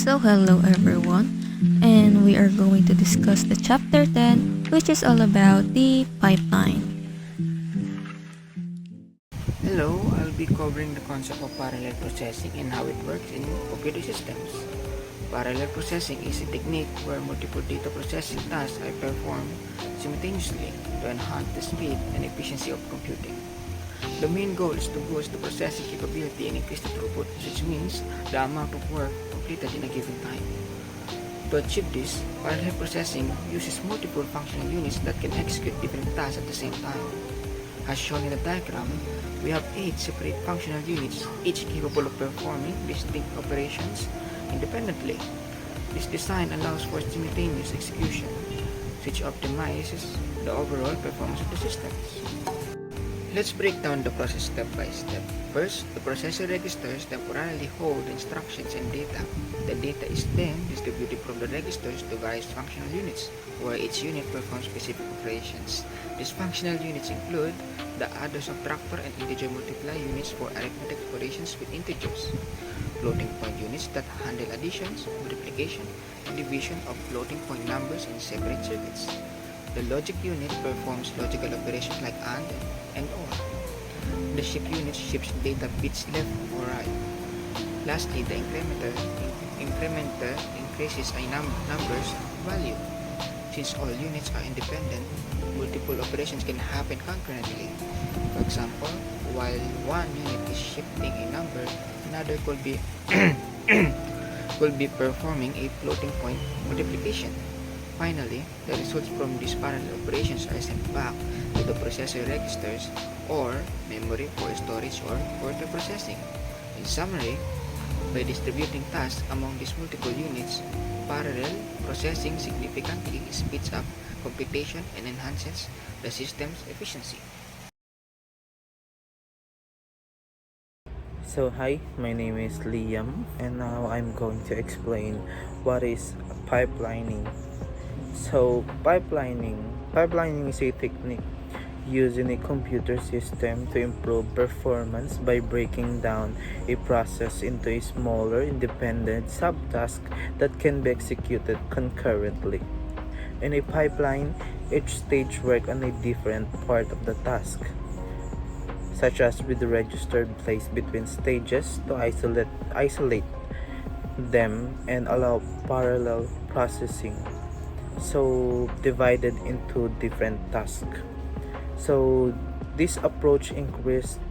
So hello everyone, and we are going to discuss the chapter 10, which is all about the pipeline. Hello, I'll be covering the concept of parallel processing and how it works in computer systems. Parallel processing is a technique where multiple data processing tasks are performed simultaneously to enhance the speed and efficiency of computing. The main goal is to boost the processing capability and increase the throughput, which means the amount of work completed in a given time. To achieve this, parallel processing uses multiple functional units that can execute different tasks at the same time. As shown in the diagram, we have 8 separate functional units, each capable of performing distinct operations independently. This design allows for simultaneous execution, which optimizes the overall performance of the systems. Let's break down the process step by step. First, the processor registers temporarily hold instructions and data. The data is then distributed from the registers to various functional units, where each unit performs specific operations. These functional units include the adder subtractor and integer multiply units for arithmetic operations with integers, floating point units that handle additions, multiplication, and division of floating point numbers in separate circuits. The logic unit performs logical operations like and OR. The shift unit shifts data bits left or right. Lastly, the incrementer increases a number's value. Since all units are independent, multiple operations can happen concurrently. For example, while one unit is shifting a number, another could be performing a floating point multiplication. Finally, the results from these parallel operations are sent back to the processor registers or memory for storage or further processing. In summary, by distributing tasks among these multiple units, parallel processing significantly speeds up computation and enhances the system's efficiency. So hi, my name is Liam and now I'm going to explain what is pipelining. So pipelining is a technique used in a computer system to improve performance by breaking down a process into a smaller independent subtask that can be executed concurrently. In a pipeline, each stage works on a different part of the task, such as with the register placed between stages to isolate them and allow parallel processing, so divided into different tasks. So this approach increased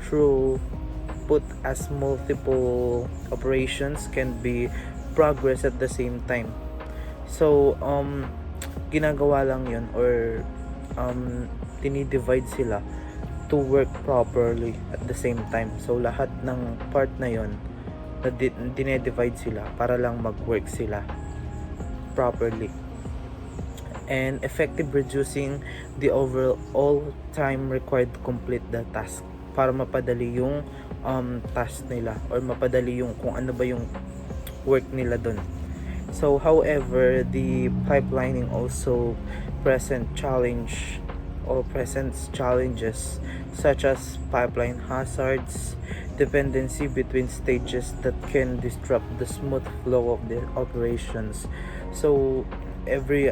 throughput as multiple operations can be progressed at the same time. So ginagawa lang yun, or dinidivide sila to work properly at the same time. So lahat ng part na yon na dinedivide sila para lang mag-work sila properly and effective, reducing the overall time required to complete the task, para mapadali yung task nila or mapadali yung kung ano ba yung work nila dun. So however, the pipelining also presents challenges such as pipeline hazards, dependency between stages that can disrupt the smooth flow of the operations. So every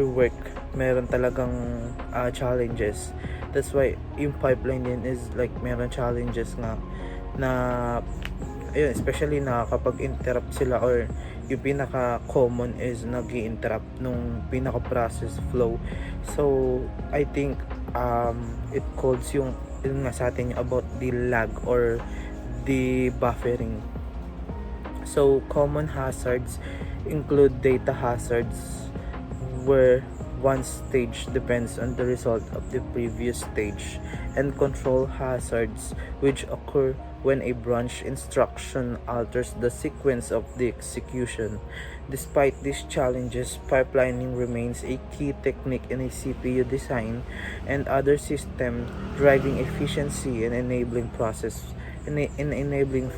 work meron talagang challenges. That's why yung pipeline din is like meron challenges nga na ayun, especially na kapag interrupt sila, or yung pinaka common is nag-i-interrupt nung pinaka process flow. So I think it calls yung nga sa atin about the lag or the buffering. So common hazards include data hazards, where one stage depends on the result of the previous stage, and control hazards, which occur when a branch instruction alters the sequence of the execution. Despite these challenges, pipelining remains a key technique in a CPU design and other systems, driving efficiency and enabling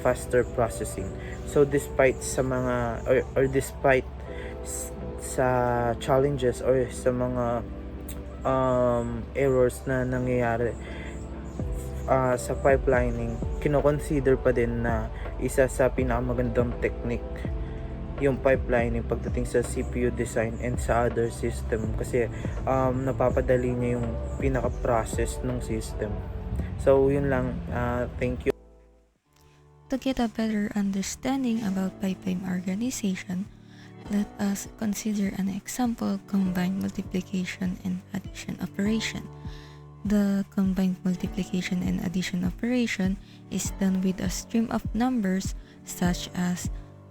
faster processing. So despite sa mga despite sa challenges or sa mga errors na nangyayari sa pipelining, kino-consider pa din na isa sa pinakamagandang technique yung pipelining pagdating sa CPU design and sa other system kasi napapadali niya yung pinaka-process ng system. So yun lang, thank you. To get a better understanding about pipeline organization, let us consider an example combined multiplication and addition operation. The combined multiplication and addition operation is done with a stream of numbers such as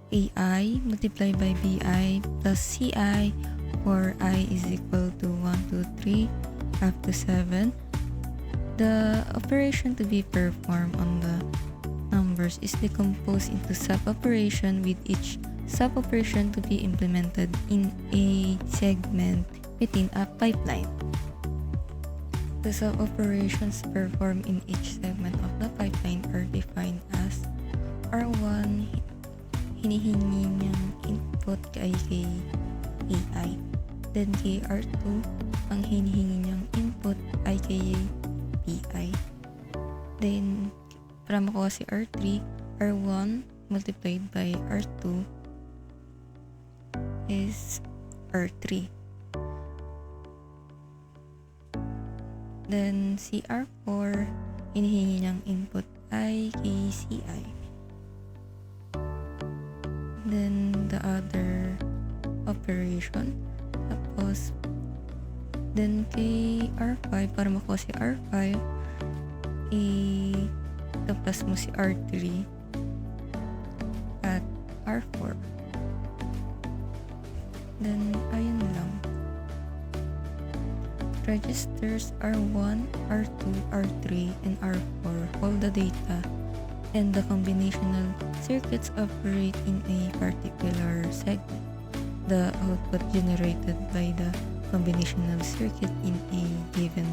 AI multiplied by BI plus CI, where I is equal to 1, 2, 3 up to 7. The operation to be performed on the numbers is decomposed into sub-operation with each sub-operation to be implemented in a segment within a pipeline. The sub-operations performed in each segment of the pipeline are defined as R1 hinihingi niyang input kay AI. Then kay R2, ang hinihingi niyang input ay kay BI. Then, para makuha si R3, R1 multiplied by R2 is R3. Then, si R4, hinihingi niyang input ay kay CI. Then the other operation, tapos then kay R5, para makuha si R5, i-plus mo si R3 at R4. Then ayun lang. Registers R1, R2, R3, and R4 hold the data, and the combinational circuits operate in a particular segment. The output generated by the combinational circuit in a given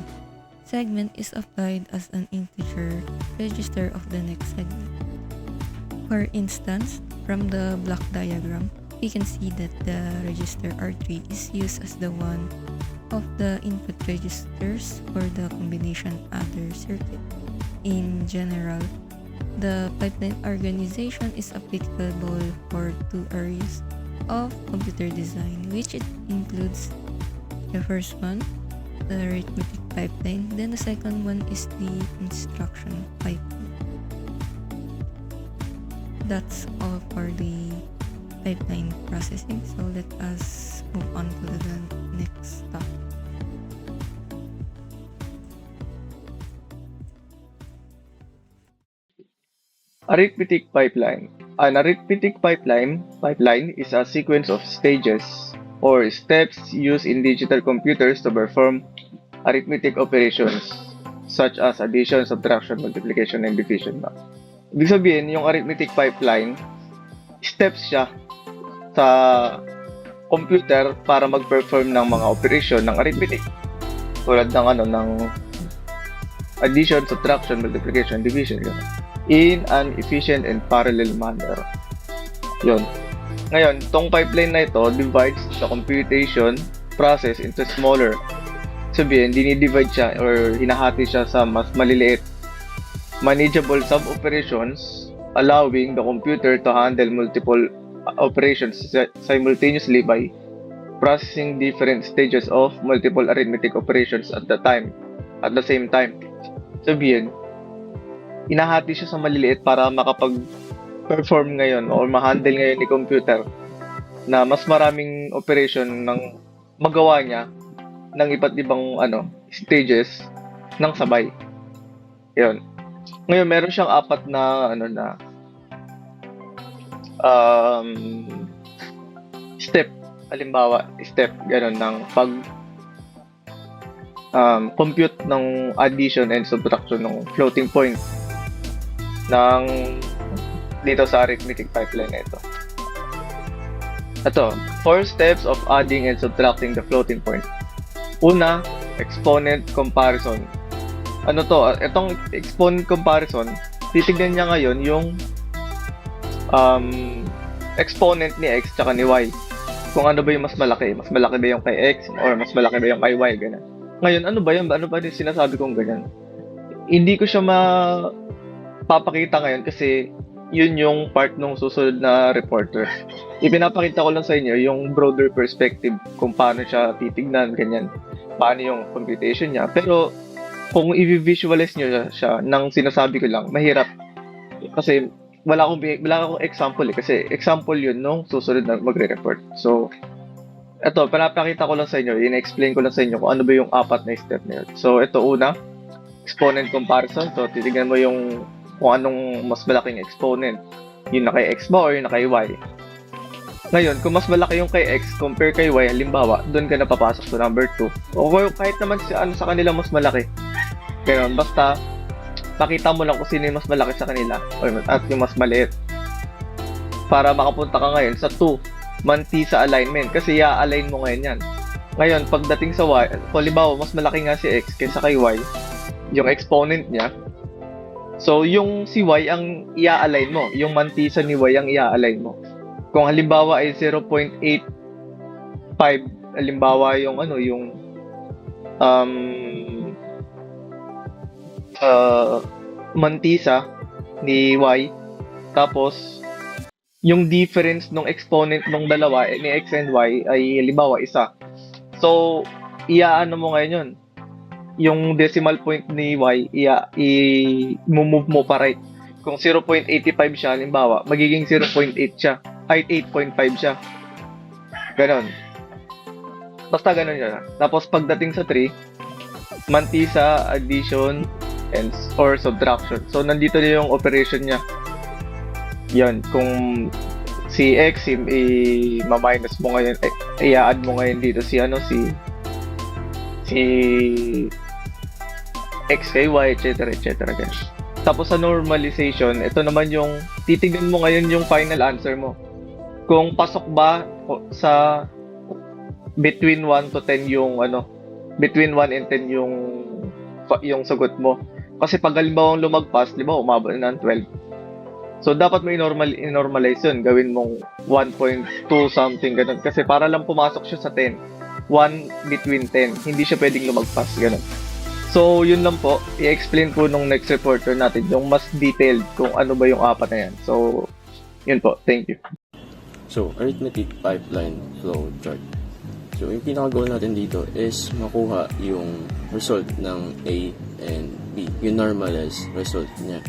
segment is applied as an integer register of the next segment. For instance, from the block diagram, we can see that the register R3 is used as the one of the input registers for the combination adder circuit. In general, the pipeline organization is applicable for two areas of computer design, which it includes the first one, the arithmetic pipeline, then the second one is the instruction pipeline. That's all for the pipeline processing, so let us move on to the next topic. Arithmetic pipeline. An arithmetic pipeline is a sequence of stages or steps used in digital computers to perform arithmetic operations such as addition, subtraction, multiplication, and division. Ibig sabihin, yung arithmetic pipeline, steps siya sa computer para mag-perform ng mga operation ng arithmetic. Tulad ng addition, subtraction, multiplication, division. Yun. In an efficient and parallel manner. Yun. Ngayon, tong pipeline na ito divides the computation process into smaller. Sabihin, dinidivide siya or hinahati siya sa mas maliliit, manageable sub-operations, allowing the computer to handle multiple operations simultaneously by processing different stages of multiple arithmetic operations at the same time. Sabihin, inahati siya sa maliliit para makapag-perform ngayon or ma-handle ngayon ni computer na mas maraming operation ng magawa niya ng iba't ibang stages ng sabay. Yun. Ngayon, meron siyang apat na step. Halimbawa, step gano'n ng pag compute ng addition and subtraction ng floating point ng dito sa arithmetic pipeline na ito. Ito, 4 steps of adding and subtracting the floating point. Una, exponent comparison. Itong exponent comparison, titignan niya ngayon yung exponent ni x tsaka ni y. Kung ano ba yung mas malaki. Mas malaki ba yung kay x or mas malaki ba yung kay y, ganun. Ngayon, ano ba yun? Ano ba sinasabi kong ganyan? Hindi ko siya mapapakita ngayon kasi yun yung part ng susunod na reporter. Ipinapakita ko lang sa inyo yung broader perspective kung paano siya titignan, ganyan. Paano yung computation niya. Pero kung i-visualize nyo siya ng sinasabi ko lang, mahirap. Kasi wala akong example eh. Kasi example yun nung susunod na magre-report. So, ito, pinapakita ko lang sa inyo, in-explain ko lang sa inyo kung ano ba yung 4 na step na yun. So, ito una, exponent comparison. So, titignan mo yung kung anong mas malaking exponent. Yung na kay x ba o yung na kay y. Ngayon, kung mas malaki yung kay x compare kay y, halimbawa, doon ka na papasok sa number 2. O kahit naman sa kanila mas malaki. Ganun, basta pakita mo lang kung sino yung mas malaki sa kanila at yung mas maliit. Para makapunta ka ngayon sa 2, manti sa alignment. Kasi i-align mo ngayon yan. Ngayon, pagdating sa y, kung halimbawa, mas malaki nga si x kaysa kay y, yung exponent niya, so yung si y ang i-align mo. Yung mantisa ni y ang i-align mo. Kung halimbawa ay 0.85, halimbawa yung mantisa ni y, tapos yung difference ng exponent ng dalawa ni x and y ay halimbawa 1. So, iaano mo ngayon yun? Yung decimal point ni y, i-move mo pa right. Kung 0.85 siya, halimbawa, magiging 0.8 siya. Ay, 8.5 siya. Ganon. Basta ganon siya. Tapos, pagdating sa 3, mantisa, addition, or subtraction. So, nandito na yung operation niya. Yan. Kung si x, i-minus mo ngayon, i-add mo ngayon dito si x kay y, etc. Ganyan. Tapos sa normalization, ito naman yung titignan mo ngayon yung final answer mo. Kung pasok ba sa between 1 to 10 yung between 1 and 10 yung sagot mo. Kasi pag halimbawa lumagpas, umabot na ng 12. So dapat mo i-normalize yun. Gawin mong 1.2 something ganun. Kasi para lang pumasok siya sa 10. 1 between 10. Hindi siya pwedeng lumagpas ganun. So, yun lang po. I-explain po nung next reporter natin yung mas detailed kung ano ba yung 4 na yan. So, yun po. Thank you. So, arithmetic pipeline flow chart. So, yung pinaka-goal natin dito is makuha yung result ng A and B. Yung normalized result niya.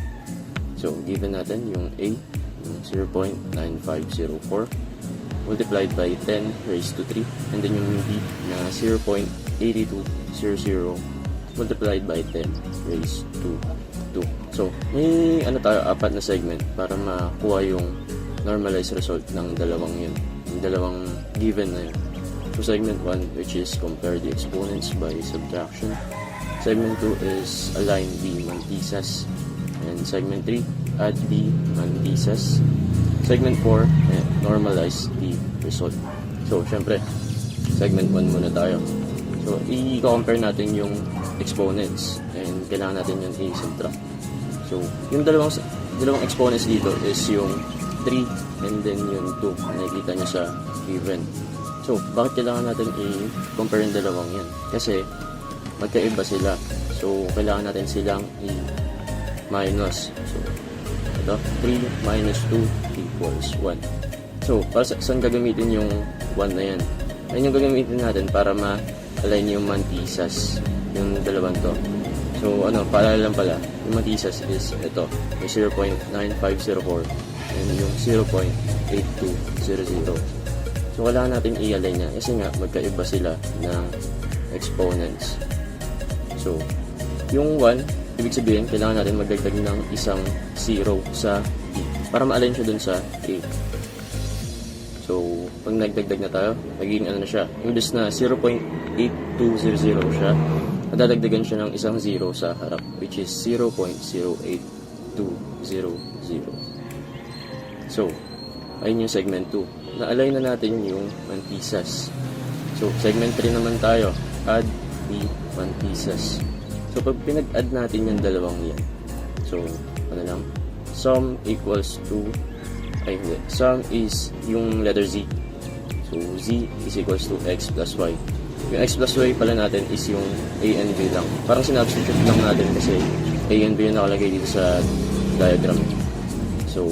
So, given natin yung A, yung 0.9504 multiplied by 10 raised to 3. And then yung B na 0.8200 multiplied by 10 raised to 2. So, may tayo, 4 na segment para makuha yung normalized result ng dalawang yun. Yung dalawang given na yun. So, segment 1, which is compare the exponents by subtraction. Segment 2 is align the mantisas. And segment 3, add the mantisas. Segment 4, normalize the result. So, syempre, segment 1 muna tayo. So, i-compare natin yung exponents and kailangan natin yung i-subtract. So, yung dalawang exponents dito is yung 3 and then yung 2. Nakikita nyo sa given. So, bakit kailangan natin i-compare yung dalawang yan? Kasi, magkaiba sila. So, kailangan natin silang i-minus. So, ito, 3 minus 2 equals 1. So, para saan gagamitin yung 1 na yan? Ayun yung gagamitin natin para ma-align yung mantisas, yung dalawang to. So, paalala lang pala, yung mantisas is ito, yung 0.9504 and yung 0.8200. So, kailangan natin i-align niya kasi nga, magkaiba sila ng exponents. So, yung 1, ibig sabihin, kailangan natin magdagdag ng isang 0 sa B para ma-align siya dun sa A. So, pag nagdagdag na tayo, magiging na siya. Imbes na 0.8200 siya, nadadagdagan siya ng isang 0 sa harap, which is 0.08200. So, ayun yung segment 2. Na-align na natin yung mantisas. So, segment 3 naman tayo. Add the mantisas. So, pag pinag-add natin yung dalawang yan. So, sum equals to, sum is yung letter Z. So, Z is equals to X plus Y. Yung X plus Y pala natin is yung A and B lang. Parang sinubstitute lang natin kasi A and B yung nakalagay dito sa diagram. So,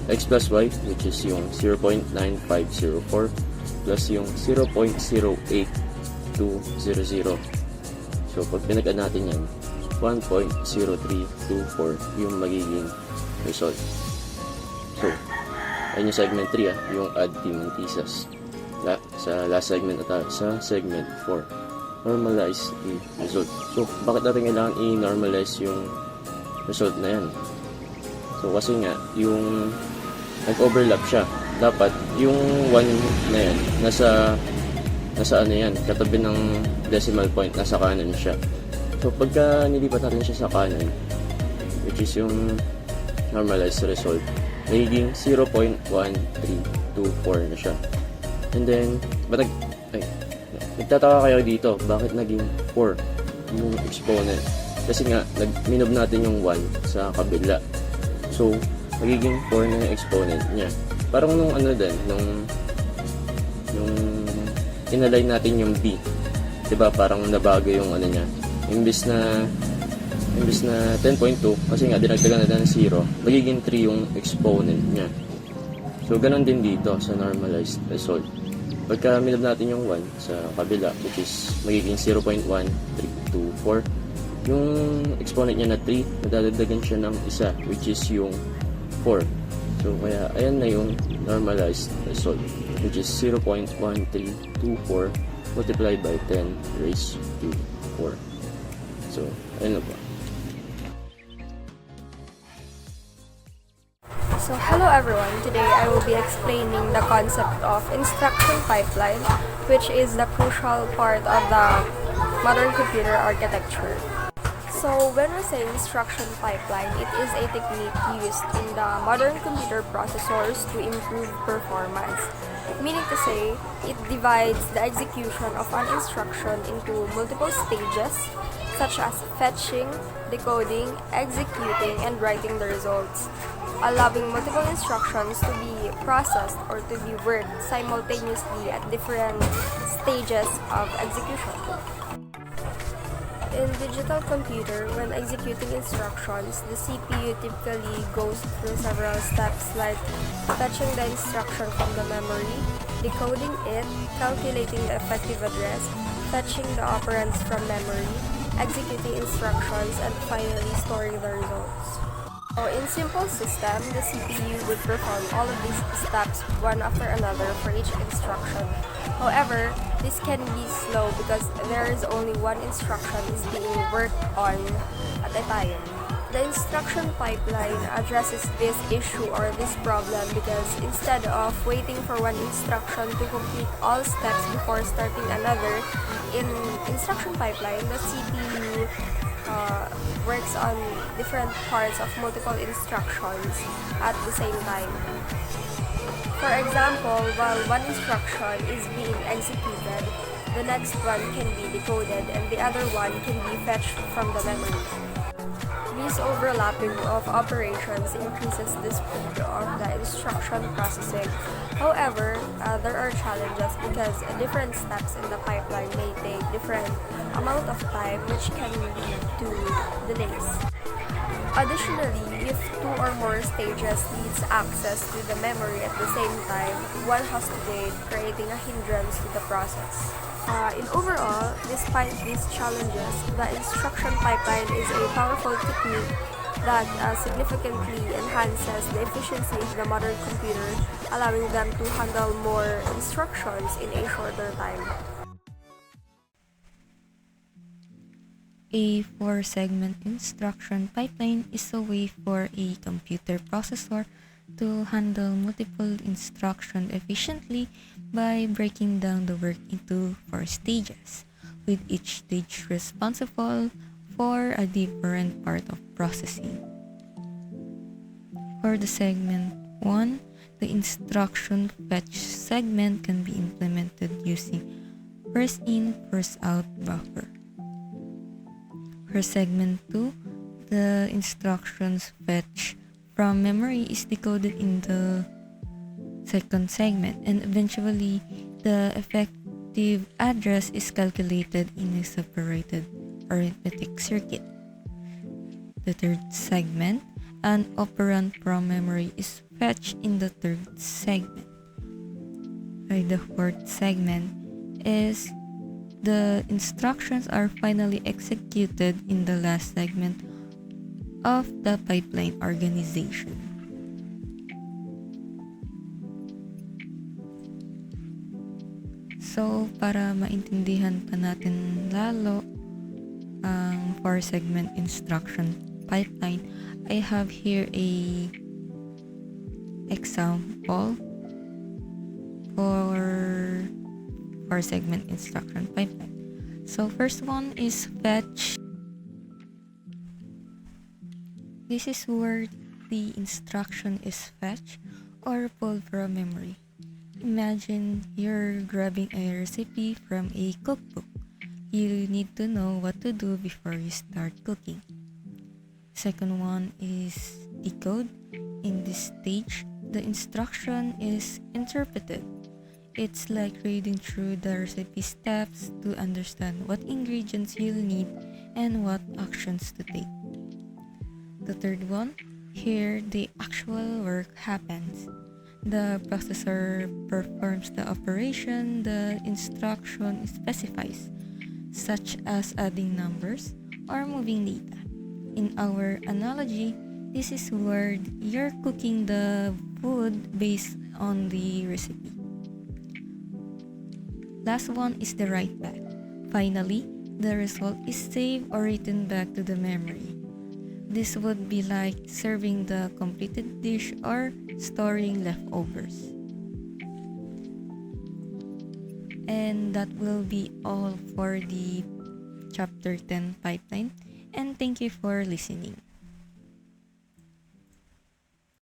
x plus y, which is yung 0.9504 plus yung 0.08200. So, pag pinag-add natin yan, 1.0324 yung magiging result. So, ayun yung segment 3 yung add the mantisas. Sa last segment at sa segment 4, normalize the result. So, bakit natin kailangan i-normalize yung result na yan? So, kasi nga, yung nag-overlap siya. Dapat, yung 1 na yan, nasa ano yan, katabi ng decimal point, nasa kanan siya. So, pagka nilipat natin siya sa kanan, which is yung normalized result, nagiging 0.1324 na siya. And then, nagtataka kayo dito, bakit naging 4 yung exponent? Kasi nga, minob natin yung 1 sa kabila. So, magiging 4 na yung exponent niya. Parang nung ano din, nung inalign natin yung b. Diba, parang nabago yung ano niya. Imbis na 10.2, kasi nga dinagdagan na ng 0, magiging 3 yung exponent niya. So, ganun din dito sa normalized result. Pagka minob natin yung 1 sa kabila, which is magiging 0.1324, yung exponent niya na 3, nadadagdagan siya ng isa, which is yung 4. So, kaya ayan na yung normalized result, which is 0.1324 multiplied by 10 raised to 4. So, ayun na po. So, hello everyone. Today I will be explaining the concept of instruction pipeline, which is the crucial part of the modern computer architecture. So, when we say instruction pipeline, it is a technique used in the modern computer processors to improve performance. Meaning to say, it divides the execution of an instruction into multiple stages, such as fetching, decoding, executing, and writing the results, allowing multiple instructions to be processed or to be worked simultaneously at different stages of execution. In digital computer, when executing instructions, the CPU typically goes through several steps like fetching the instruction from the memory, decoding it, calculating the effective address, fetching the operands from memory, executing instructions, and finally storing the results. So in simple system, the CPU would perform all of these steps one after another for each instruction. However, this can be slow because there is only one instruction is being worked on at a time. The instruction pipeline addresses this issue or this problem because instead of waiting for one instruction to complete all steps before starting another, in instruction pipeline, the CPU works on different parts of multiple instructions at the same time. For example, while one instruction is being executed, the next one can be decoded and the other one can be fetched from the memory. This overlapping of operations increases the speed of the instruction processing. However, there are challenges because different steps in the pipeline may take different amount of time, which can lead to delays. Additionally, if two or more stages needs access to the memory at the same time, one has to wait, creating a hindrance to the process. In overall, despite these challenges, the instruction pipeline is a powerful technique that significantly enhances the efficiency of the modern computer, allowing them to handle more instructions in a shorter time. A 4-segment instruction pipeline is a way for a computer processor to handle multiple instructions efficiently by breaking down the work into 4 stages, with each stage responsible for a different part of processing. For the segment 1, the instruction fetch segment can be implemented using first in, first out buffer. For segment 2, the instructions fetch from memory is decoded in the second segment, and eventually the effective address is calculated in a separated arithmetic circuit. The third segment, an operand from memory is fetched in the third segment. The fourth segment is the instructions are finally executed in the last segment of the pipeline organization. So, para maintindihan pa natin lalo ang 4-segment instruction pipeline, I have here a example for 4-segment instruction pipeline. So, first one is fetch. This is where the instruction is fetched or pulled from memory. Imagine you're grabbing a recipe from a cookbook. You need to know what to do before you start cooking. Second one is decode. In this stage, the instruction is interpreted. It's like reading through the recipe steps to understand what ingredients you'll need and what actions to take. The third one, here the actual work happens. The processor performs the operation the instruction specifies, such as adding numbers or moving data. In our analogy, this is where you're cooking the food based on the recipe. Last one is the write back. Finally, the result is saved or written back to the memory. This would be like serving the completed dish or storing leftovers. And that will be all for the chapter 10 pipeline, and thank you for listening.